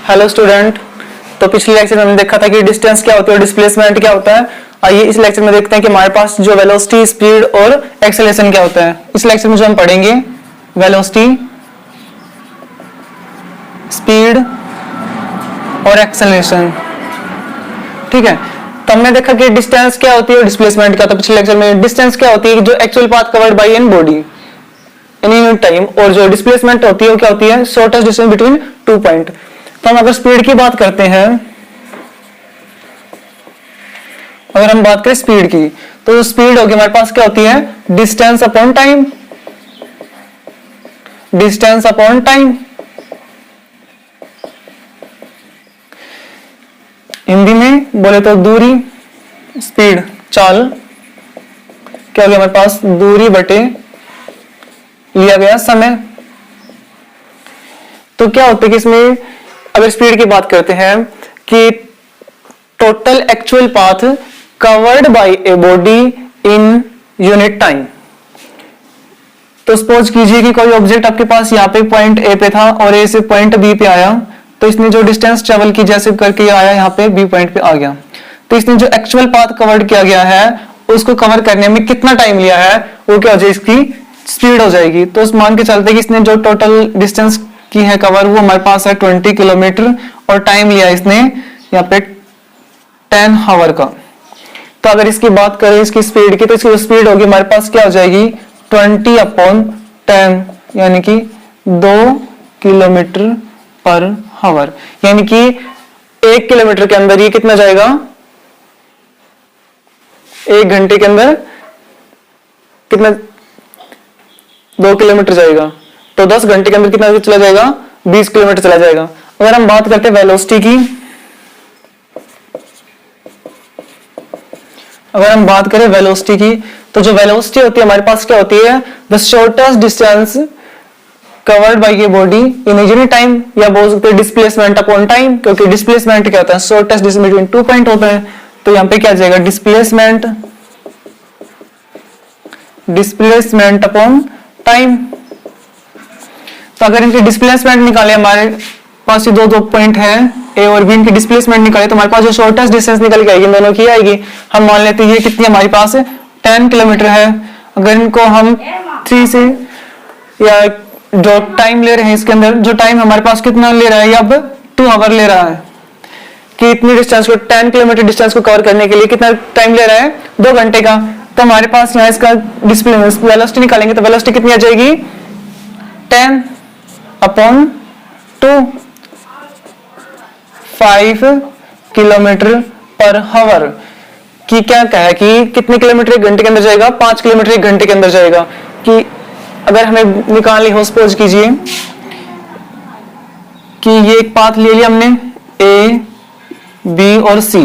Hello student. तो पिछले lecture में हमने देखा था कि डिस्टेंस क्या होती है और डिस्प्लेसमेंट क्या होता है। आइए इस लेक्चर में देखते हैं कि हमारे पास जो वेलोसिटी, स्पीड और एक्सेलरेशन क्या होता है। इस लेक्चर में जो हम पढ़ेंगे वेलोसिटी, स्पीड और एक्सेलरेशन। ठीक है, तो हमने देखा कि डिस्टेंस क्या होती है और डिस्प्लेसमेंट क्या होता है। पिछले लेक्चर में डिस्टेंस क्या होती है, जो actual path covered by an body in unit time, और जो डिस्प्लेसमेंट होती है वो क्या होती है, शॉर्टेस्ट डिस्टेंस बिटवीन 2 पॉइंट। तो हम अगर स्पीड की बात करते हैं, अगर हम बात करें स्पीड की, तो स्पीड होगी हमारे पास क्या होती है, distance upon time. Distance upon time, Hindi में बोले तो दूरी, स्पीड चाल, क्या हो गया हमारे पास, दूरी बटे लिया गया समय। तो क्या होता है कि इसमें अगर स्पीड की बात करते हैं कि total actual path covered bye a body in unit time. तो सपोज कीजिए कि कोई ऑब्जेक्ट आपके पास यहाँ पे पॉइंट ए पे था और ए से पॉइंट बी पे आया, तो इसने जो डिस्टेंस ट्रेवल की जैसे करके आया यहाँ पे बी पॉइंट पे आ गया, तो इसने जो एक्चुअल पाथ कवर्ड किया गया है उसको कवर करने में कितना टाइम लिया है, वो क्या हो जाएगी, इसकी स्पीड हो जाएगी। तो उस मान के चलते कि इसने जो टोटल डिस्टेंस की है कवर वो हमारे पास है 20 किलोमीटर और टाइम लिया इसने यहाँ पे 10 आवर का। तो अगर इसकी बात करें इसकी स्पीड की, तो इसकी स्पीड होगी हमारे पास क्या हो जाएगी, 20/10 यानी कि 2 किलोमीटर पर आवर। यानी कि 1 किलोमीटर के अंदर ये कितना जाएगा, 1 घंटे के अंदर कितना, 2 किलोमीटर जाएगा। तो 10 घंटे के अंदर कितना चला जाएगा, 20 किलोमीटर चला जाएगा। अगर हम बात करते हैं वेलोसिटी की, अगर हम बात करें वेलोसिटी की, तो जो वेलोसिटी होती है हमारे पास क्या होती है, the shortest distance covered by a body in unit time, या बोल सकते हैं डिस्प्लेसमेंट अपॉन टाइम, क्योंकि डिस्प्लेसमेंट क्या होता है, शॉर्टेस्ट डिस्टेंस बिटवीन 2 पॉइंट होता है। तो यहां पे क्या आ जाएगा, डिस्प्लेसमेंट अपॉन टाइम। तो अगर इनकी डिस्प्लेसमेंट निकाले, हमारे पास ये दो पॉइंट है ए और बी, इनकी डिस्प्लेसमेंट निकाले तो हमारे पास जो शॉर्टेस्ट डिस्टेंस निकल के आएगी इन दोनों की आएगी। हम मान लेते हैं ये कितनी हमारे पास 10 किलोमीटर है। अगर इनको हम 3 से, या जो टाइम ले रहे हैं इसके अंदर, जो टाइम हमारे पास कितना ले रहा है, अब 2 आवर ले रहा है कि इतनी डिस्टेंस को, 10 किलोमीटर डिस्टेंस को कवर करने के लिए कितना टाइम ले रहा है, 2 घंटे का। तो हमारे पास यहाँ इसका वेलोसिटी निकालेंगे तो वेलोसिटी कितनी आ जाएगी, 10/2, 5 किलोमीटर पर आवर की क्या कहा कि कितने किलोमीटर 1 घंटे के अंदर जाएगा, 5 किलोमीटर 1 घंटे के अंदर जाएगा। कि अगर हमें निकालनी हो, सपोज कीजिए कि ये एक पाथ ले लिया हमने ए, बी और सी,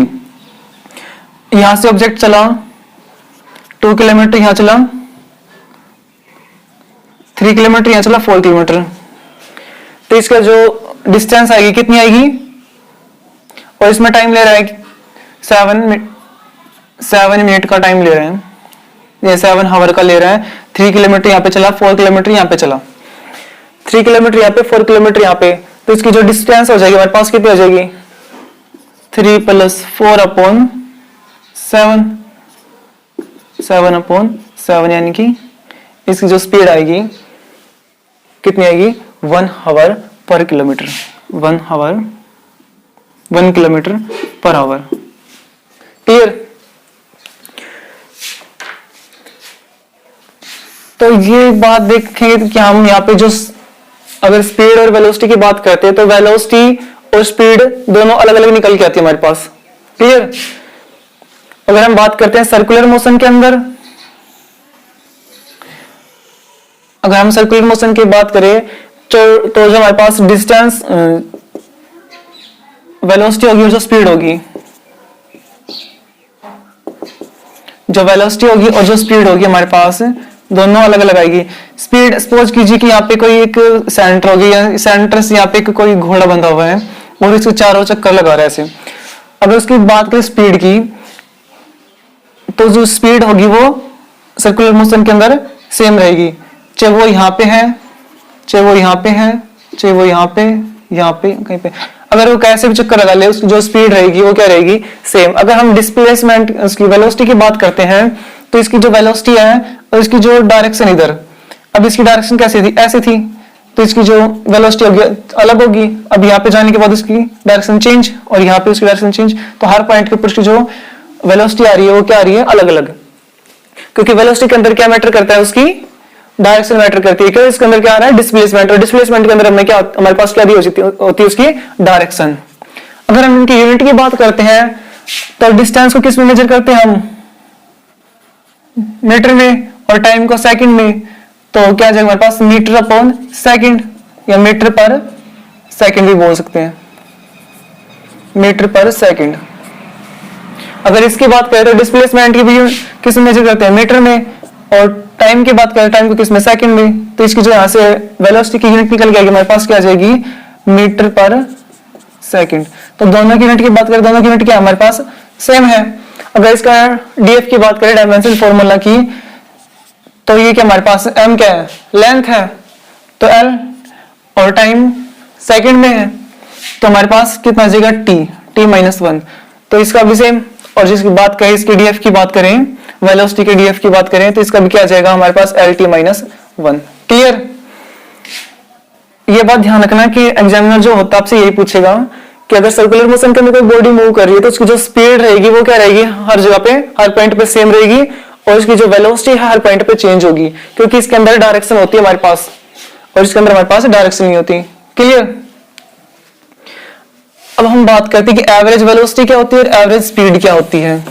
यहां से ऑब्जेक्ट चला 2 किलोमीटर, यहां चला 3 किलोमीटर, यहां चला 4 किलोमीटर। तो इसका जो डिस्टेंस आएगी कितनी आएगी, और इसमें टाइम ले रहा है 7 मिनट का टाइम ले रहे हैं, ये 7 आवर का ले रहा है। 3 किलोमीटर यहाँ पे चला, 4 किलोमीटर यहाँ पे चला, 3 किलोमीटर यहाँ पे, 4 किलोमीटर यहाँ पे। तो इसकी जो डिस्टेंस हो जाएगी हमारे पास कितनी हो जाएगी, 3 + 4/7, 7/7, यानी कि इसकी जो स्पीड आएगी कितनी आएगी, 1 आवर पर kilometre, 1 kilometre per hour. Clear. तो ये बात देखेंगे कि हम यहाँ पे जो अगर स्पीड और वेलोसिटी की बात करते हैं तो वेलोसिटी और स्पीड दोनों अलग अलग निकल के आती है हमारे पास। क्लियर। अगर हम बात करते हैं सर्कुलर मोशन के अंदर, अगर हम सर्कुलर मोशन की बात करें तो जो हमारे पास डिस्टेंस, वेलोसिटी होगी और जो स्पीड होगी, जो वेलोसिटी होगी और जो स्पीड होगी हमारे पास दोनों अलग अलग आएगी। स्पीड, सपोज कीजिए कि यहाँ पे कोई एक सेंटर होगी, या सेंटर से यहाँ पे कोई घोड़ा बंधा हुआ है और इसके चारों चक्कर लगा रहा है ऐसे। अगर उसकी बात करें स्पीड की, तो जो स्पीड होगी वो सर्कुलर मोशन के अंदर सेम रहेगी, चाहे वो यहाँ पे है, चाहे वो यहाँ पे है, चाहे वो यहाँ पे कहीं पे। अगर वो कैसे भी चक्कर लगा ले, उसकी जो स्पीड रहेगी वो क्या रहेगी, सेम। अगर हम डिस्प्लेसमेंट उसकी वेलोसिटी की बात करते हैं तो इसकी जो वेलोसिटी है और इसकी जो डायरेक्शन इधर, अब इसकी डायरेक्शन कैसी थी, ऐसे थी, तो इसकी जो वेलोसिटी होगी अलग होगी। अब यहाँ पे जाने के बाद इसकी डायरेक्शन चेंज और यहाँ पे उसकी डायरेक्शन चेंज, तो हर पॉइंट के ऊपर उसकी जो वेलोसिटी आ रही है वो क्या आ रही है, अलग अलग। क्योंकि वेलोसिटी के अंदर क्या मैटर करता है, उसकी डायरेक्शन मैटर करती है। क्यों, इसके अंदर क्या आ रहा है, डिस्प्लेसमेंट, और डिस्प्लेसमेंट के अंदर हमें क्या, हमारे पास क्या दी होती है उसकी डायरेक्शन। अगर हम इनकी यूनिट की बात करते हैं तो डिस्टेंस को किस में मेजर करते हैं हम, मीटर में, और टाइम को सेकंड में। तो क्या जाएगा हमारे पास, मीटर अपॉन सेकंड, या मीटर पर सेकंड भी बोल सकते हैं, मीटर पर सेकंड। अगर इसकी बात करें तो डिस्प्लेसमेंट की भी किस में मेजर करते हैं, मीटर में, और टाइम की बात करें टाइम को किस में, सेकंड में। तो इसकी जो यहाँ से वेलोसिटी की यूनिट निकल गई हमारे पास, क्या आ जाएगी, मीटर पर सेकंड। तो दोनों की यूनिट की बात करें, दोनों की यूनिट क्या हमारे पास सेम है। अगर इसका डीएफ की बात करें, डायमेंशन फॉर्मूला की, तो ये क्या हमारे पास m क्या है, लेंथ है, तो l, और टाइम सेकंड में है, तो हमारे पास कितना आ जाएगा, t माइनस 1। तो इसका भी सेम। और जिसकी बात करें, इसकी डीएफ की बात करें, वेलोसिटी के डीएफ की बात करें, तो इसका भी क्या आ जाएगा हमारे पास, lt माइनस 1। क्लियर। ये बात ध्यान रखना कि एग्जामिनर जो होता है आपसे यही पूछेगा कि अगर सर्कुलर मोशन के अंदर कोई बॉडी मूव कर रही है तो उसकी जो स्पीड रहेगी वो क्या रहेगी, हर जगह पे, हर पॉइंट पे सेम रहेगी, और इसकी जो वेलोसिटी है हर पॉइंट पे चेंज होगी, क्योंकि इसके अंदर डायरेक्शन होती है हमारे पास, और इसके अंदर हमारे पास डायरेक्शन नहीं होती। क्लियर। अब हम बात करते हैं कि एवरेज वेलोसिटी क्या होती है और एवरेज स्पीड क्या होती है।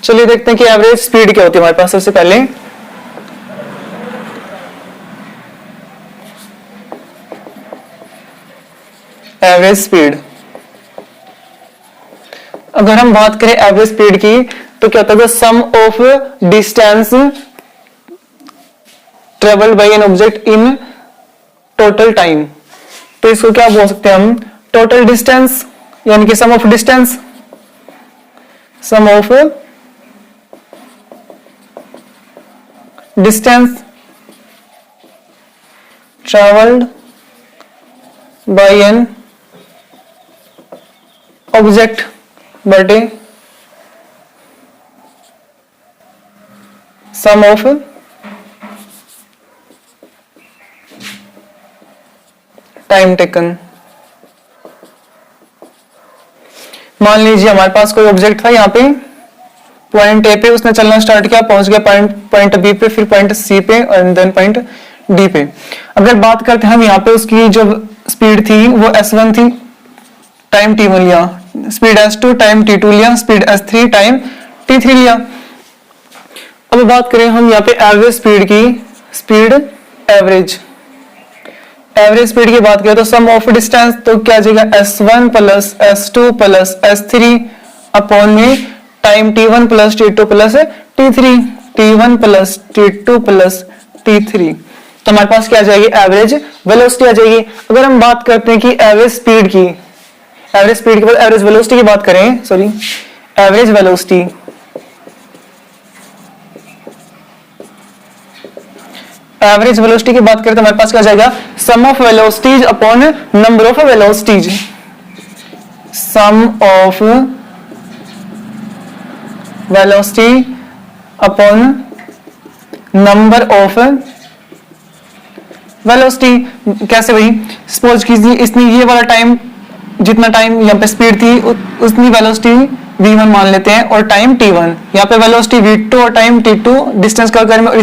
चलिए देखते हैं कि एवरेज स्पीड क्या होती है हमारे पास। सबसे पहले एवरेज स्पीड, अगर हम बात करें एवरेज स्पीड की तो क्या होता है, sum of distance travelled by an object in total time. तो इसको क्या बोल सकते हैं हम, टोटल डिस्टेंस, यानी कि sum of distance, sum of distance travelled by an object बटे सम ऑफ टाइम टेकन। मान लीजिए हमारे पास कोई ऑब्जेक्ट था, यहाँ पे पॉइंट ए पे उसने चलना स्टार्ट किया, पहुंच गया पॉइंट बी पे, फिर पॉइंट सी पे, और देन पॉइंट डी पे। अगर बात करते हैं हम यहाँ पे उसकी जो स्पीड थी वो s1 थी, टाइम t1 लिया, स्पीड s2 टाइम t2 लिया, स्पीड s3 टाइम t3 लिया। अब बात करें हम यहाँ पे एवरेज स्पीड की, स्पीड एवरेज, एवरेज स्पीड की बात करें तो सम ऑफ डिस्टेंस, तो क्या आ जाएगा, s1 plus s2 plus s3 upon में time t1 plus t2 plus t3, t1 plus t2 plus t3। तो हमारे पास क्या आ जाएगी, एवरेज वेलोसिटी आ जाएगी। अगर हम बात करते हैं कि एवरेज स्पीड की, एवरेज स्पीड के बाद एवरेज वेलोसिटी की बात करें, sorry average velocity, average velocity की बात करें तो हमारे पास क्या आ जाएगा, sum of velocities upon number of velocities, sum of velocity upon number of velocity. कैसे भाई, सपोज कीजिए इसने ये वाला टाइम, जितना टाइम यहाँ पे स्पीड थी उतनी वेलोसिटी v1 मान लेते हैं, और टाइम t1, यहाँ पे वेलोसिटी v2 और टाइम t2, डिस्टेंस कवर करने में,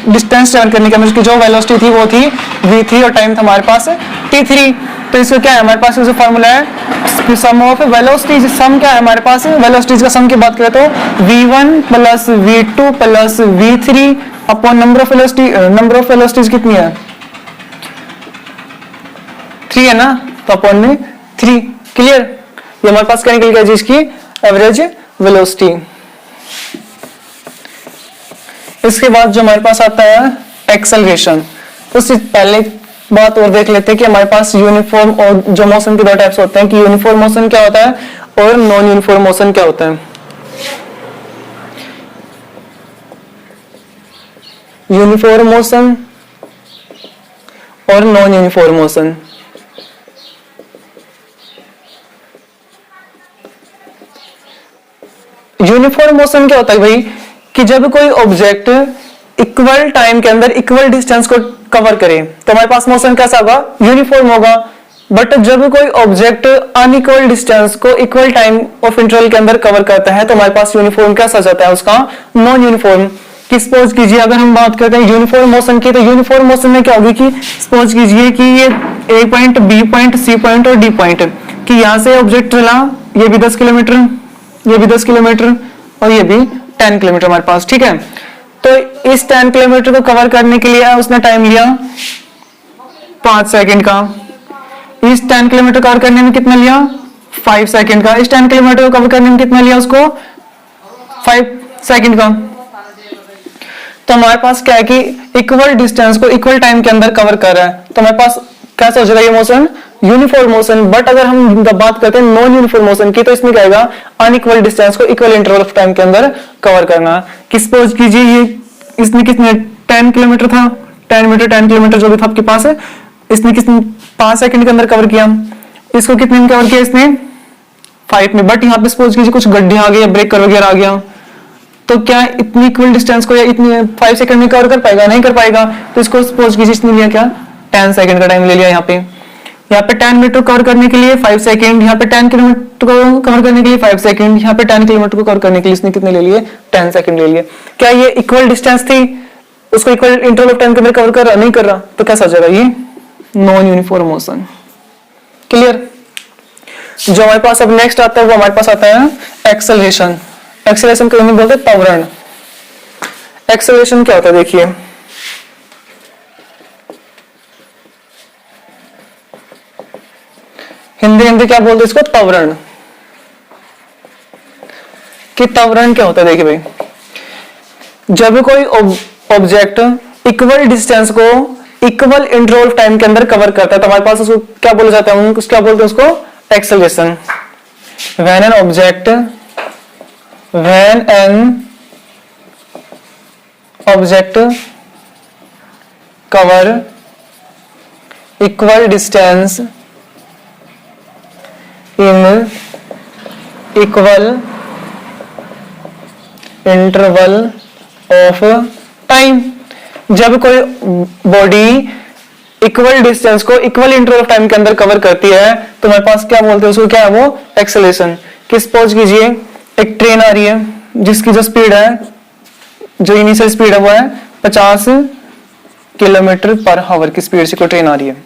डिस्टेंस ट्रेवल करने का उसकी जो वेलोसिटी थी वो थी v3 और टाइम था हमारे पास t3। तो इसको क्या है हमारे पास जो फॉर्मूला है, सम ऑफ वेलोसिटीज, सम क्या है हमारे पास, वेलोसिटीज का सम की बात करें तो v1 plus v2 plus v3 upon number of velocity, number of velocities कितनी है, 3 है ना, तो अपॉन में 3। क्लियर। ये हमारे पास क्या निकल गया जिसकी एवरेज वेलोसिटी। इसके बाद जो हमारे पास आता है एक्सेलरेशन, उससे पहले बात और देख लेते हैं कि हमारे पास यूनिफॉर्म और जो मोशन के दो टाइप्स होते हैं, कि यूनिफॉर्म मोशन क्या होता है और नॉन यूनिफॉर्म मोशन क्या होता है? यूनिफॉर्म मोशन और non uniform motion. Uniform motion क्या होता है भाई? कि जब कोई ऑब्जेक्ट इक्वल टाइम के अंदर इक्वल डिस्टेंस को कवर करे तो हमारे पास मोशन कैसा होगा? यूनिफॉर्म होगा। बट जब कोई ऑब्जेक्ट अनइक्वल डिस्टेंस को इक्वल टाइम ऑफ इंटरवल के अंदर कवर करता है तो हमारे पास यूनिफॉर्म कैसा जाता है? उसका नॉन यूनिफॉर्म। कि सपोज कीजिए अगर हम बात करते हैं यूनिफॉर्म मोशन की, तो यूनिफॉर्म मोशन में क्या होगी कि सपोज कीजिए कि ये A point, B point, C point और डी पॉइंट, कि यहां से ऑब्जेक्ट चला, ये भी 10 किलोमीटर, ये भी 10 किलोमीटर और ये भी 10 किलोमीटर हमारे पास, ठीक है। तो इस 10 किलोमीटर को कवर करने के लिए उसने टाइम लिया 5 सेकंड का। इस 10 किलोमीटर कवर करने में कितना लिया? 5 सेकंड का। इस 10 किलोमीटर को कवर करने में कितना लिया उसको? 5 सेकंड का। तो हमारे पास क्या है कि इक्वल डिस्टेंस को इक्वल टाइम के अंदर कवर कर रहा है, तो हमारे पास कैसा हो जाएगा ये मोशन? Uniform motion. बट अगर हम बात करते हैं नॉन यूनिफॉर्म मोशन की, तो इसमें क्या आएगा? अनइक्वल डिस्टेंस को इक्वल इंटरवल ऑफ टाइम के अंदर कवर करना। कि सपोज कीजिए ये इसने कितने 10 किलोमीटर था, 10 मीटर 10 किलोमीटर जो भी था आपके पास है, इसने कितने 5 सेकंड के अंदर कवर किया। इसको कितने में कवर किया इसने? 5 में। बट यहाँ पे सपोज कीजिए कुछ गड्ढे आ गए, ब्रेकर वगैरह आ गया, तो क्या इतनी इक्वल डिस्टेंस को या इतनी 5 सेकंड में कवर कर पाएगा? नहीं कर पाएगा। तो इसको सपोज कीजिए इसने लिया क्या? 10 सेकंड का टाइम ले लिया। यहाँ पे 10 मीटर कवर करने के लिए 5 सेकंड, यहाँ पे 10 किलोमीटर को कवर करने के लिए 5 सेकंड, यहाँ पे 10 किलोमीटर को कवर करने के लिए इसने कितने ले लिए? 10 सेकंड ले लिए। क्या ये इक्वल डिस्टेंस थी? उसको इक्वल इंटरवल ऑफ टाइम के अंदर कवर कर रहा? नहीं कर रहा। तो कैसा हो जाएगा ये? Non uniform motion. क्लियर? जो हमारे पास अब नेक्स्ट आता है वो हमारे पास आता है एक्सेलरेशन। एक्सेलरेशन को बोलते हैं त्वरण। एक्सेलरेशन क्या होता है देखिए, हिंदी क्या बोलते हैं इसको? त्वरण। कि त्वरण क्या होता है देखिए भाई, जब कोई ऑब्जेक्ट इक्वल डिस्टेंस को इक्वल इंटरवल ऑफ टाइम के अंदर कवर करता है तो हमारे पास उसको क्या बोला जाता है? क्या बोलते हैं उसको? Acceleration. When an object cover equal distance in equal interval of time। जब कोई बॉडी इक्वल डिस्टेंस को इक्वल इंटरवल ऑफ टाइम के अंदर कवर करती है तो हमारे पास क्या बोलते हैं उसको? क्या है वो? एक्सेलरेशन। कि सपोज कीजिए एक ट्रेन आ रही है जिसकी जो स्पीड है, जो इनिशियल स्पीड है वो है 50 किलोमीटर पर आवर की स्पीड से कोई ट्रेन आ रही है।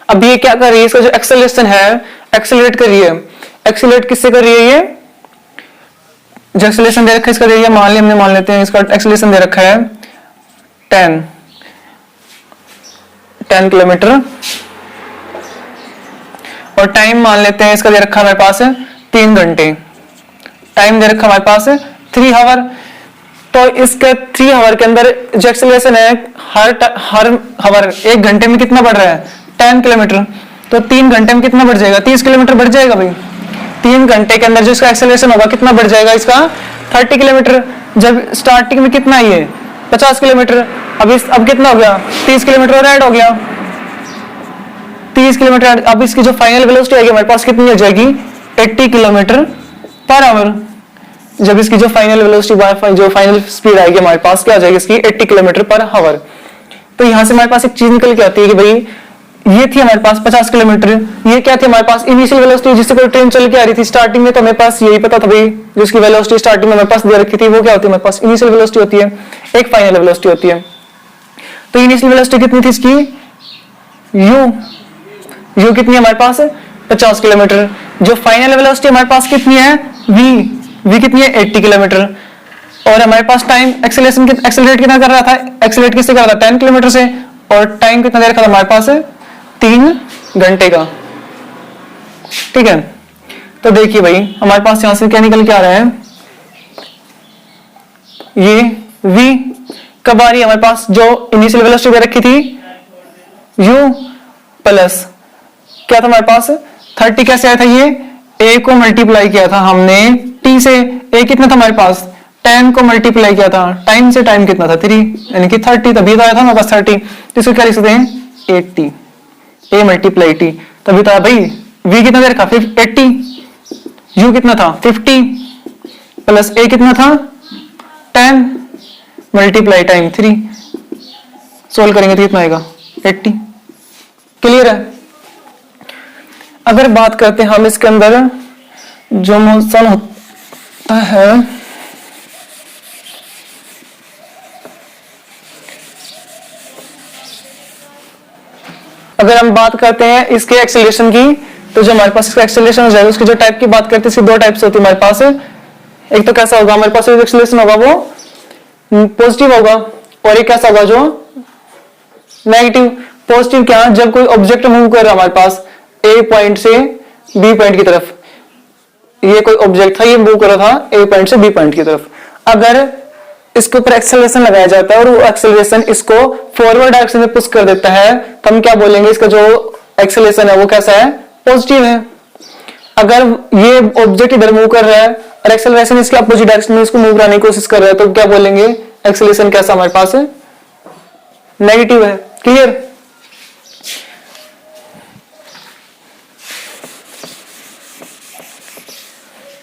अब ये क्या कर रही है? इसका जो एक्सेलरेशन है, एक्सेलरेट कर रही है। एक्सेलरेट किससे कर रही है? ये जो एक्सेलरेशन दे रखा है इसका दे रही है, हमने मान लेते हैं इसका एक्सेलरेशन दे रखा है 10 किलोमीटर, और टाइम मान लेते हैं इसका दे रखा है हमारे पास 3 घंटे। टाइम दे रखा हमारे पास 3 आवर। तो इसके 3 आवर के अंदर जो एक्सेलरेशन है हर आवर 1 घंटे में कितना बढ़ रहा है? 10 किलोमीटर। तो 3 घंटे में कितना बढ़ जाएगा? 30 किलोमीटर बढ़ जाएगा भाई। 3 घंटे के अंदर जो इसका एक्सेलरेशन होगा कितना बढ़ जाएगा इसका? 30 किलोमीटर। जब स्टार्टिंग में कितना ही है? 50 किलोमीटर। अब कितना हो गया? 30 किलोमीटर और ऐड हो गया 30 किलोमीटर। अब इसकी जो फाइनल वेलोसिटी आएगी हमारे पास कितनी हो जाएगी? 80 किलोमीटर पर आवर। जब इसकी जो फाइनल वेलोसिटी, जो फाइनल स्पीड आएगी हमारे पास क्या आ जाएगी इसकी? 80 किलोमीटर पर आवर। तो यहां से हमारे पास एक चीज निकल के आती है कि भाई ये थी हमारे पास 50 किलोमीटर, ये क्या थी हमारे पास? इनिशियल वेलोसिटी जिससे कोई ट्रेन चल के आ रही थी स्टार्टिंग में, तो हमें पास यही पता था भाई जिसकी वेलोसिटी स्टार्टिंग में हमारे पास दे रखी थी वो क्या होती है? हमारे पास इनिशियल वेलोसिटी होती है, एक फाइनल वेलोसिटी होती है। तो इनिशियल वेलोसिटी कितनी थी इसकी? यू कितनी है हमारे पास? 50 किलोमीटर। जो फाइनल वेलोसिटी हमारे पास कितनी है? वी कितनी है? 80 किलोमीटर। और हमारे पास टाइम एक्सेलरेट कितना कर रहा था? एक्सेलरेट किससे कर रहा था? 10 किलोमीटर से। और टाइम कितना दे रखा था हमारे पास? 3 घंटे का। ठीक है, तो देखिए भाई हमारे पास यहां से क्या निकल के आ रहा है? ये v कब आ रही है हमारे पास? जो इनिशियल वेलोसिटी दे रखी थी u प्लस क्या था हमारे पास? 30 कैसे आया था? ये a को मल्टीप्लाई किया था हमने t से, a कितना था हमारे पास 10 को मल्टीप्लाई किया था टाइम से, टाइम कितना था 3 यानी कि 30, तभी तो आया था हमारे पास 30, तो इसको क्या लिख सकते हैं 80, a मल्टीप्लाई t, तभी तो आया भाई। v कितना दे रखा 80, u कितना था 50 प्लस a कितना था 10 मल्टीप्लाई टाइम 3, सोल्व करेंगे तो कितना आएगा 80। क्लियर है। अगर बात करते हैं हम इसके अंदर जो मोशन होता है, अगर हम बात करते हैं इसके एक्सेलरेशन की, तो जो हमारे पास इसका एक्सेलरेशन हो जाएगा, उसकी जो टाइप की बात करते हैं इसकी दो टाइप से होती है हमारे पास। एक तो कैसा होगा हमारे पास एक्सेलरेशन होगा वो पॉजिटिव होगा, और एक कैसा होगा जो नेगेटिव। पॉजिटिव क्या, जब कोई ऑब्जेक्ट मूव कर रहा है हमारे पास ए पॉइंट से बी पॉइंट की तरफ, ये कोई ऑब्जेक्ट था ये मूव कर रहा था ए पॉइंट से बी पॉइंट की तरफ, अगर इसके ऊपर एक्सेलरेशन लगाया जाता है और वो एक्सेलरेशन इसको फॉरवर्ड डायरेक्शन में पुश कर देता है, तो हम क्या बोलेंगे इसका जो एक्सेलरेशन है वो कैसा है पॉजिटिव है। अगर ये ऑब्जेक्ट इधर मूव कर रहा है और एक्सेलरेशन इसके अपोजिट डायरेक्शन में इसको मूव कराने की कोशिश कर रहा है, तो क्या बोलेंगे एक्सेलरेशन कैसा हमारे पास है नेगेटिव है। क्लियर।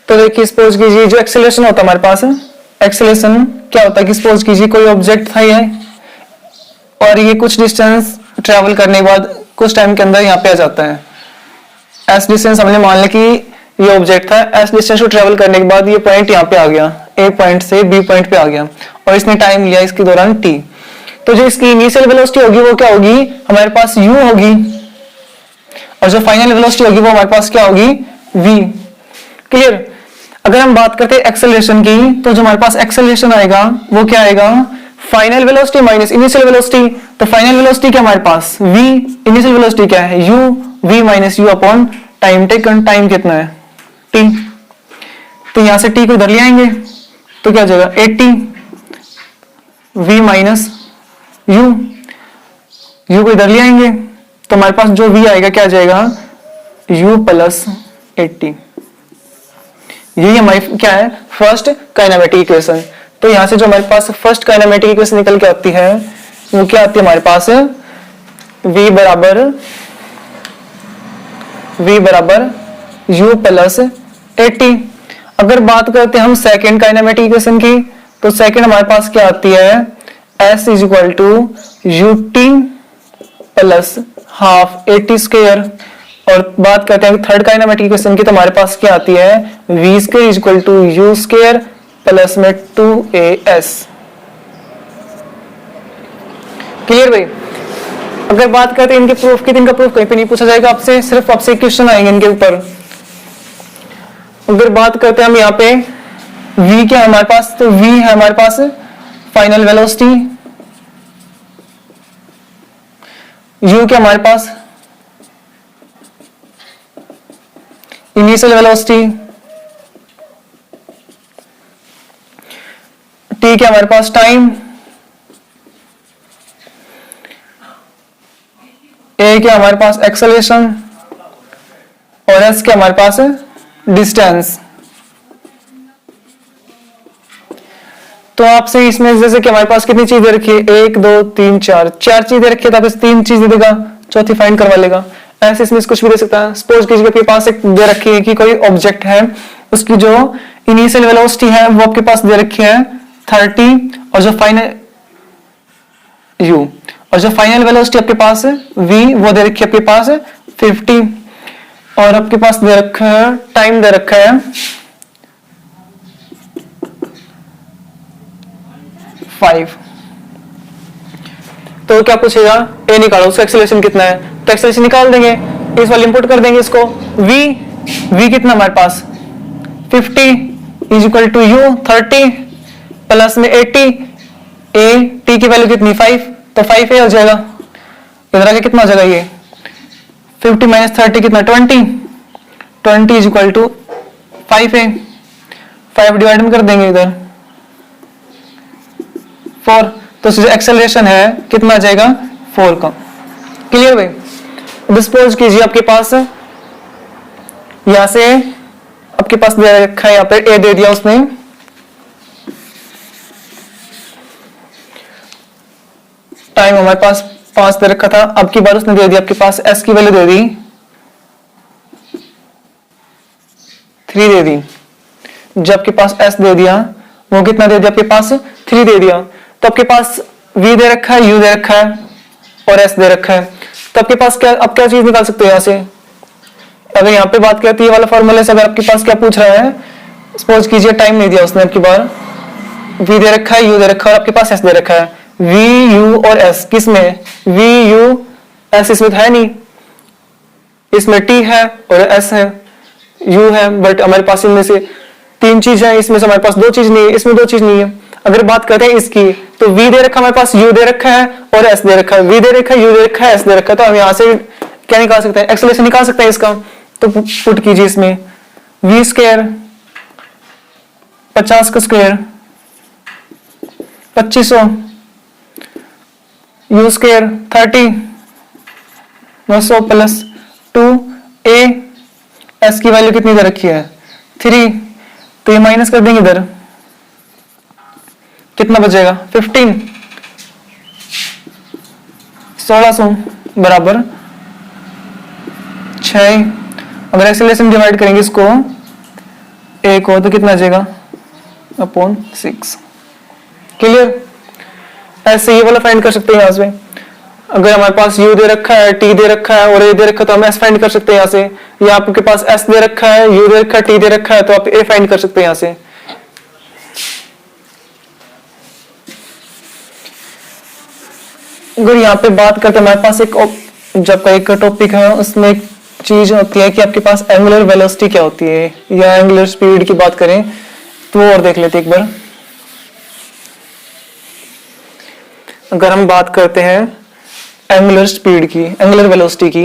तो देखिए सपोज कीजिए जो एक्सेलरेशन होता है हमारे पास, एक्सेलरेशन क्या होता है कि सपोज कीजिए कोई ऑब्जेक्ट था ये, और ये कुछ डिस्टेंस ट्रेवल करने के बाद कुछ टाइम के अंदर यहाँ पे आ जाता है। एस डिस्टेंस हमने मान लिया कि ये ऑब्जेक्ट था, एस डिस्टेंस को ट्रेवल करने के बाद ये पॉइंट यहाँ पे आ गया, ए पॉइंट से बी पॉइंट पे आ गया, और इसने टाइम लिया इसके दौरान टी। तो जो इसकी इनिशियल वेलोसिटी होगी वो क्या होगी हमारे पास u होगी, और जो फाइनल वेलोसिटी होगी वो हमारे पास क्या होगी v। क्लियर। अगर हम बात करते हैं एक्सेलरेशन की, तो जो हमारे पास एक्सेलरेशन आएगा वो क्या आएगा final velocity minus initial velocity. तो फाइनल वेलोसिटी क्या हमारे पास v, इनिशियल वेलोसिटी क्या है u, v minus u upon time taken, time कितना है t। तो यहां से t को इधर ले आएंगे तो क्या हो जाएगा 80 v माइनस u, u को इधर ले आएंगे तो हमारे पास जो v आएगा क्या आ जाएगा u प्लस 80। यही हमारी क्या है फर्स्ट काइनेमेटिक इक्वेशन। तो यहां से जो हमारे पास फर्स्ट काइनेमेटिक इक्वेशन निकल के आती है वो क्या आती है हमारे पास v बराबर u प्लस 80। अगर बात करते हैं हम सेकेंड काइनेमेटिक इक्वेशन की, तो सेकेंड हमारे पास क्या आती है s is equal to ut plus half 80 square. और बात करते हैं थर्ड काइनेमेटिक इक्वेशन की, तो हमारे पास क्या आती है v square is equal to u square plus में 2as। क्लियर भाई। अगर बात करते हैं इनके प्रूफ की, तो इनका प्रूफ कहीं पे नहीं पूछा जाएगा आपसे, सिर्फ आपसे क्वेश्चन आएंगे इनके ऊपर। अगर बात करते हैं हम यहाँ पे v क्या है हमारे पास, तो v है हमारे पास फाइनल वेलोसिटी, u क्या हमारे पास इनिशियल वेलोसिटी, t क्या हमारे पास टाइम, a क्या हमारे पास एक्सेलरेशन, और s क्या हमारे पास डिस्टेंस। तो आपसे इसमें जैसे कि हमारे पास कितनी चीजें रखी है 1 2 3 4 चीजें रखी है, तो आप इस 3 चीजें देगा, चौथी फाइंड करवा लेगा। ऐसे इसमें कुछ भी दे सकता है। सपोज कीजिए आपके पास एक दे रखी है कि कोई ऑब्जेक्ट है, उसकी जो इनिशियल वेलोसिटी है वो आपके पास दे रखी है 30, और जो फाइनल u, और जो फाइनल वेलोसिटी आपके पास है v वो दे रखी है आपके पास 50, और आपके पास दे रखा है टाइम दे रखा है 5। तो क्या पूछेगा a निकालो, उसका एक्सेलरेशन कितना है, तो एक्सेलरेशन निकाल देंगे, इस वाले इंपुट कर देंगे इसको। v कितना हमारे पास 50 is equal to u 30 plus में 80, a t की वैल्यू कितनी 5, तो 5a हो जाएगा। इधर आगे कितना हो जाएगा ये 50 माइनस 30 कितना 20 is equal to 5a, 5 divide में कर देंगे इधर 4, तो जो एक्सेलरेशन है कितना आ जाएगा 4 का। क्लियर भाई। सपोज कीजिए आपके पास यहां से आपके पास दे रखा है, यहाँ पे ए दे दिया उसने, टाइम हमारे पास 5 दे रखा था, अब की बार उसने दे दिया आपके पास एस की वैल्यू दे दी 3 दे दी। जब आपके पास एस दे दिया वो कितना दे दिया आपके पास 3 दे दिया, तो आपके पास v दे रखा है, u दे रखा है और s दे रखा है, तो आपके पास क्या, अब क्या चीज निकाल सकते हो यहाँ से। अगर यहाँ पे बात करती है वाला फॉर्मूले से, अगर आपके पास क्या पूछ रहा है, सपोज कीजिए टाइम नहीं दिया उसने, आपकी बार v दे रखा है, u दे रखा है और आपके पास s दे रखा है, v u और s किस में, v u s इसमें है नहीं, इसमें t है और s है, u है, बट हमारे पास इनमें से 3 चीज है, इसमें से हमारे पास 2 चीज नहीं है, इसमें 2 चीज नहीं है। अगर बात करते हैं इसकी, तो v दे रखा हमारे पास, u दे रखा है और s दे रखा है, v दे रखा है, u दे रखा है, s दे रखा है, तो हम यहाँ से क्या निकाल सकते हैं, एक्सेलरेशन निकाल सकते हैं इसका। तो पुट कीजिए इसमें v स्क्वायर 50 का square 2500, u square 30 900 plus 2a, s की वैल्यू कितनी दे रखी है 3, तो ये माइनस कर देंगे इधर, कितना बचेगा 15, 1600 बराबर 6। अगर एक्सेलरेशन डिवाइड करेंगे इसको a को, तो कितना आ जाएगा अपॉन 6। क्लियर, ऐसे ये वाला फाइंड कर सकते हैं यहाँ से। अगर हमारे पास u दे रखा है, t दे रखा है और a दे रखा है, तो हम s फाइंड कर सकते हैं यहाँ से, या आपके पास s दे रखा है, u दे रखा है, t दे रखा है, तो आप a फाइंड कर सकते हैं यहाँ से। अगर यहाँ पे बात करते हैं, हमारे पास एक जब का एक टॉपिक है, उसमें एक चीज होती है कि आपके पास एंगुलर वेलोसिटी क्या होती है, या एंगुलर स्पीड की बात करें तो वो और देख लेते हैं एक बार। अगर हम बात करते हैं एंगुलर स्पीड की, एंगुलर वेलोसिटी की,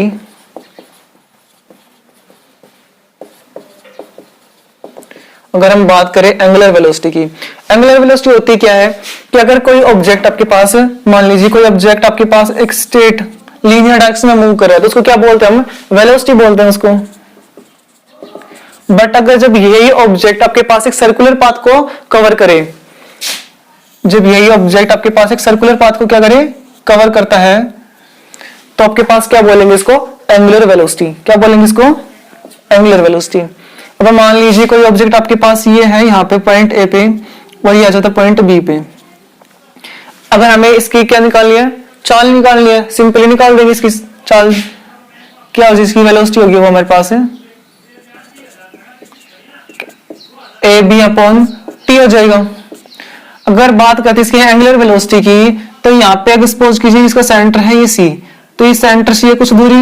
अगर हम बात करें एंगुलर वेलोसिटी की, एंगुलर वेलोसिटी होती क्या है कि अगर कोई ऑब्जेक्ट आपके पास, मान लीजिए कोई ऑब्जेक्ट आपके पास एक स्ट्रेट लीनियर डायरेक्शन में मूव कर रहा है, तो उसको क्या बोलते हैं हम, वेलोसिटी बोलते हैं उसको। बट अगर जब यही ऑब्जेक्ट आपके पास एक सर्कुलर पाथ को कवर करे, जब यही ऑब्जेक्ट आपके पास एक सर्कुलर पाथ को क्या करे, कवर करता है, तो आपके पास क्या बोलेंगे इसको, एंगुलर वेलोसिटी। क्या बोलेंगे इसको, एंगुलर वेलोसिटी। अब मान लीजिए कोई ऑब्जेक्ट आपके पास ये है यहाँ पे पॉइंट ए पे, और ये आ जाता है पॉइंट बी पे। अगर हमें इसकी क्या निकालनी है, चाल निकालनी है, सिंपली निकाल देंगे इसकी चाल, क्या हो, इसकी वेलोसिटी होगी वो हमारे पास है ए बी अपॉन टी हो जाएगा। अगर बात करते हैं इसकी एंगुलर वेलोसिटी की, तो यहाँ पे अगर सपोज कीजिए इसका सेंटर है ये सी, तो इस सेंटर से ये कुछ दूरी,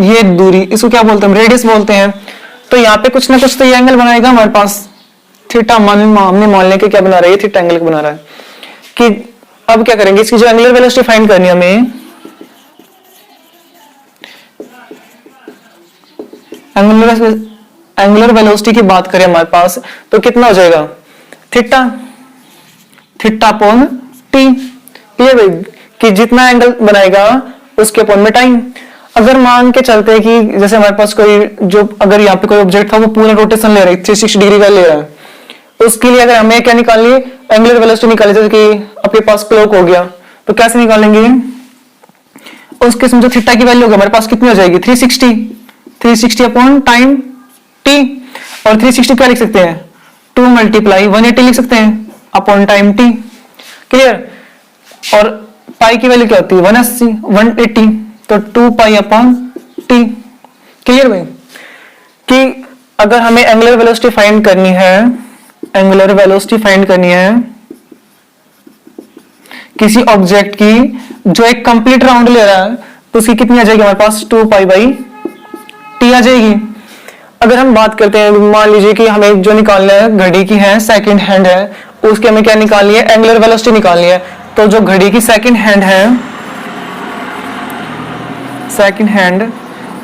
ये दूरी, इसको क्या बोलते हैं, रेडियस बोलते हैं। तो यहाँ पे कुछ ना कुछ तो ये एंगल बनाएगा हमारे पास, थीटा हमने मान लें कि क्या बना रहा है, ये थीटा एंगल बना रहा है। कि अब क्या करेंगे, इसकी जो एंगुलर वेलोसिटी फाइंड करनी है हमें, एंगुलर वेलोसिटी की बात करें हमारे पास, तो कितना हो जाएगा, theta, theta upon T. Clear भाई, कि जितना एंगल बनाएगा उसके अपॉन में टाइम। अगर मान के चलते हैं कि जैसे हमारे पास कोई जो, अगर यहाँ पे कोई ऑब्जेक्ट था वो पूरा रोटेशन ले रहा है, 360 डिग्री का ले रहा है, उसके लिए अगर हमें क्या निकालनी है, एंगुलर वेलोसिटी निकाली, जैसे कि आपके पास क्लॉक हो गया, तो कैसे निकालेंगे, उसके जो थीटा की वैल्यू होगी हमारे पास कितनी हो जाएगी, 360 अपॉन टाइम टी। और 360 क्या लिख सकते हैं, 2 मल्टीप्लाई 180 लिख सकते हैं अपॉन टाइम टी। क्लियर, और पाई की वैल्यू क्या होती है, 180, तो 2 पाई अपॉन टी। क्लियर भाई, कि अगर हमें एंगुलर वेलोसिटी फाइंड करनी है, एंगुलर वेलोसिटी फाइंड करनी है किसी ऑब्जेक्ट की जो एक कंप्लीट राउंड ले रहा है, तो उसकी कितनी आ जाएगी हमारे पास, 2 पाई बाई टी आ जाएगी। अगर हम बात करते हैं, मान लीजिए कि हमें जो निकालना है घड़ी की है, सेकंड हैंड है, उसके हमें क्या निकालनी है, एंगुलर वेलोसिटी निकालनी है। तो जो घड़ी की सेकंड हैंड है, सेकंड हैंड,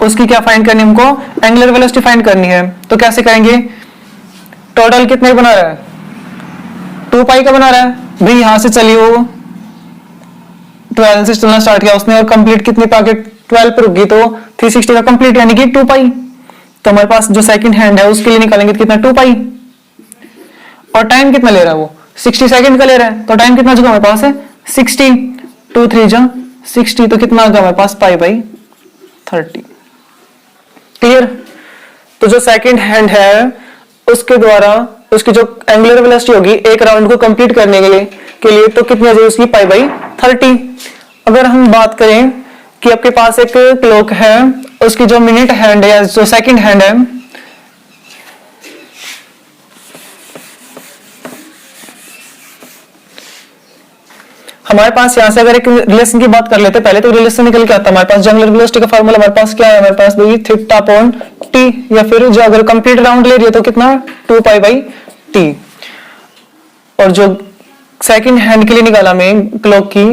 उसकी क्या फाइंड करनी है हमको, एंगुलर वेलोसिटी फाइंड करनी है। तो कैसे करेंगे, टोटल कितने बना रहा है, 2 पाई का बना रहा है भाई, यहां से चलिए वो 12 से चलना स्टार्ट किया उसने, और कंप्लीट कितने पे आके 12 पर रुक गई, तो 360 का कंप्लीट यानी कि 2 पाई। तो हमारे पास जो सेकंड हैंड है उसके लिए निकालेंगे तो कितना 2 पाई, और टाइम कितना ले रहा है वो 60 सेकंड का ले रहा है, तो टाइम कितना जो हमारे पास है 60, 2 3 जा 60, तो कितना आ गया हमारे पास पाई बाई 30। क्लियर। तो जो सेकंड हैंड है उसके द्वारा उसकी जो एंगुलर वेलोसिटी होगी एक राउंड को कंप्लीट करने के लिए तो कितनी आ जाएगी उसकी पाई बाई 30। अगर हम बात करें कि आपके पास एक क्लॉक है, उसकी जो मिनट हैंड है या जो सेकंड हैंड है, हमारे पास यहां से अगर एक रिलेशन की बात कर लेते हैं, पहले तो रिलेशन निकल के आता है हमारे पास, जो एंगुलर वेलोसिटी का फार्मूला हमारे पास क्या है, हमारे पास भाई थीटा अपॉन टी, या फिर जो अगर कंप्लीट राउंड ले रही है तो कितना 2 पाई बाई टी। और जो सेकंड हैंड के लिए निकाला मैं क्लॉक की,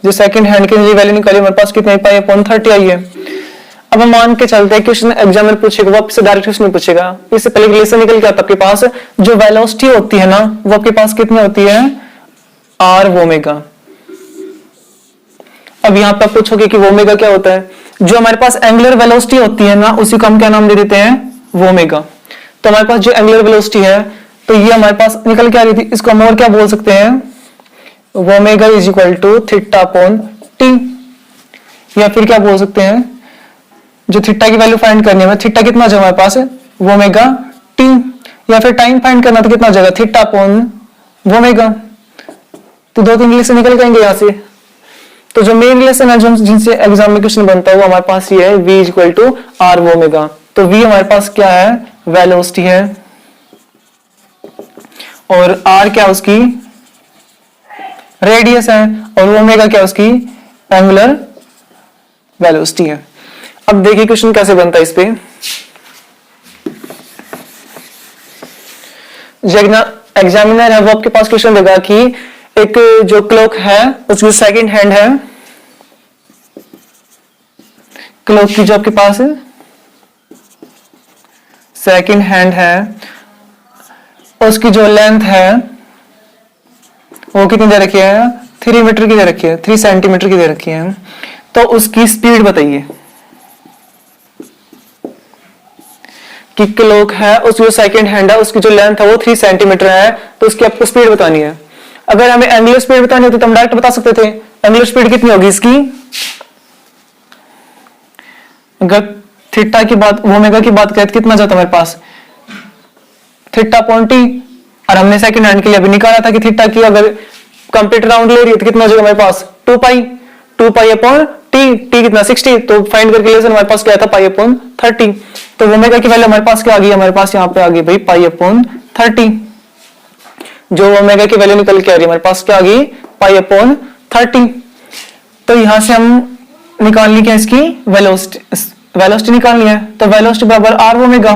जो सेकंड हैंड के लिए वैल्यू निकाली हमारे पास कितनी पाई अपॉन 30 आई है। अब हम मान के चलते हैं क्वेश्चन एग्जामिनर पूछेगा, वो आपसे डायरेक्ट क्वेश्चन नहीं पूछेगा, इससे पहले रिलेशन निकल के आता आपके पास जो वेलोसिटी होती है ना वो आपके पास कितनी होती है आर ओमेगा। अब यहां पे आप पूछोगे कि ओमेगा क्या होता है, जो हमारे पास एंगुलर वेलोसिटी होती है ना उसी को हम क्या नाम दे देते हैं ओमेगा। तो हमारे पास जो एंगुलर वेलोसिटी है तो ये हमारे पास निकल के आ रही थी, इसको हम और क्या बोल सकते हैं, omega is equal to theta upon t, या फिर क्या बोल सकते हैं जो थीटा की वैल्यू फाइंड करनी है, थीटा कितना जो हमारे पास है ओमेगा टी, या फिर टाइम फाइंड करना तो कितना जाएगा थीटा अपॉन ओमेगा। तो 2-3 रिलेशन निकल जाएंगे यहां से। तो जो मेन रिलेशन है जो जिनसे एग्जाम में क्वेश्चन बनता है वो हमारे पास ये है v is equal to r omega. तो v हमारे पास क्या है वेलोसिटी है, और r क्या उसकी रेडियस है, और ओमेगा क्या उसकी एंगुलर वेलोसिटी है। अब देखिए क्वेश्चन कैसे बनता है इस पे। एग्जामिनर है वो आपके पास क्वेश्चन देगा कि एक जो क्लॉक है उसकी सेकंड हैंड है, क्लॉक की जो आपके पास सेकंड हैंड है उसकी जो लेंथ है वो कितनी दे रखी है 3 मीटर की दे रखी है, 3 सेंटीमीटर की दे रखी है। तो उसकी स्पीड बताइए कि क्लॉक है उसकी जो सेकंड हैंड है उसकी जो लेंथ है वो 3 सेंटीमीटर है, तो उसकी आपको स्पीड बतानी है। अगर हमें एंगुलर स्पीड बतानी होती तो हम डायरेक्ट बता सकते थे एंगुलर स्पीड कितनी होगी इसकी, अगर थीटा की बात ओमेगा की बात करें तो कितना जाता हमारे पास थीटा अपॉन टी, और हमने सेकंड हैंड के लिए अभी निकाला था कि थीटा की अगर कंप्लीट राउंड ले रही है तो कितना जाएगा हमारे पास 2 पाई अपॉन टी, टी कितना 60, तो फाइंड करके लेसन हमारे पास क्या था पाई अपॉन 30। तो ओमेगा की वैल्यू हमारे पास क्या आ गई, हमारे पास यहाँ पे आ गई भाई पाई अपॉन 30। जो ओमेगा की वैल्यू निकल के आ रही है हमारे पास क्या आ गई पाई अपॉन 30। तो यहां से हम निकालनी क्या इसकी वेलोसिटी निकालनी है, तो वेलोसिटी बराबर आर ओमेगा।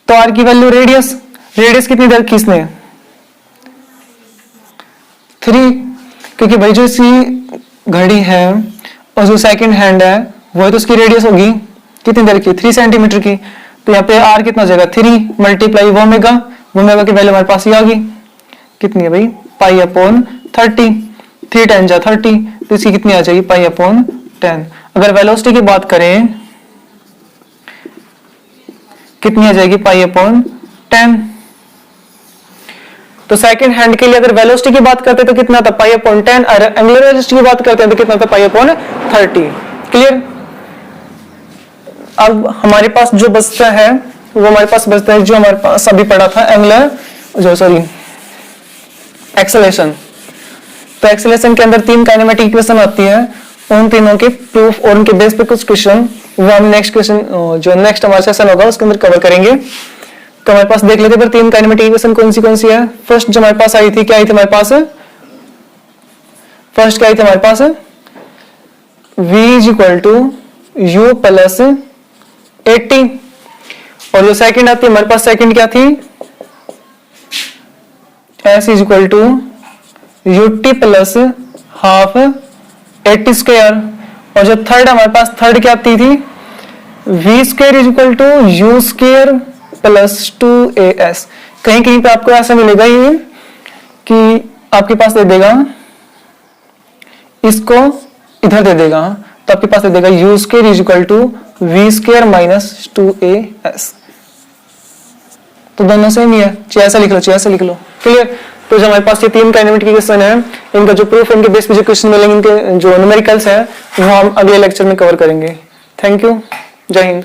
तो आर की वैल्यू रेडियस कितनी दे रखी इसने 3, क्योंकि भाई जो इसकी घड़ी है और जो सेकंड हैंड है वो तो उसकी रेडियस होगी कितनी दे रखी 3 सेंटीमीटर की। तो यहाँ पे आर कितना जाएगा 3 मल्टीप्लाई ओमेगा की वैल्यू हमारे पास ये आ गई कितनी है भाई पाई अपॉन 30, 3 10 जा 30, तो इसकी कितनी आ जाएगी पाई अपॉन 10। अगर वेलोसिटी की बात करें कितनी आ जाएगी पाई अपॉन 10। तो सेकंड हैंड के लिए अगर वेलोसिटी की बात करते तो कितना था पाई अपॉन 10, और एंगुलर वेलोसिटी की बात करते हैं तो कितना था पाई अपॉन 30। क्लियर। अब हमारे पास जो बचता है वो हमारे पास बचता है जो हमारे पास अभी पड़ा था एंगुलर एक्सेलरेशन। तो एक्सेलरेशन के अंदर 3 काइनेमेटिक इक्वेशन आती है, उन तीनों के प्रूफ और उनके बेस पे कुछ क्वेश्चन वो हम नेक्स्ट हमारा सेशन होगा उसके अंदर कवर करेंगे। तो हमारे पास देख लेते हैं 3 काइनेमेटिक इक्वेशन कौन सी है। फर्स्ट जो हमारे पास आई थी क्या आई थी हमारे पास फर्स्ट क्या आई थी हमारे पास v is equal to u plus 80, और जो सेकंड आती है हमारे पास सेकंड क्या थी s is equal to ut plus half 80 square, और जो थर्ड हमारे पास थर्ड क्या आती थी v square is equal to u square plus 2as। कहीं कहीं पे आपको ऐसा मिलेगा ये कि आपके पास दे देगा इसको इधर दे देगा, तो आपके पास दे देगा u square is equal to v square minus 2as। तो दोनों सेम ही है, चाहे ऐसा लिख लो चाहे ऐसा लिख लो। क्लियर। तो जो हमारे पास ये 3 काइनेमेटिक क्वेश्चन है, इनका जो प्रूफ, इनके बेस पे जो क्वेश्चन मिलेंगे, इनके जो न्यूमेरिकल्स है वो हम अगले लेक्चर में कवर करेंगे। थैंक यू, जय हिंद।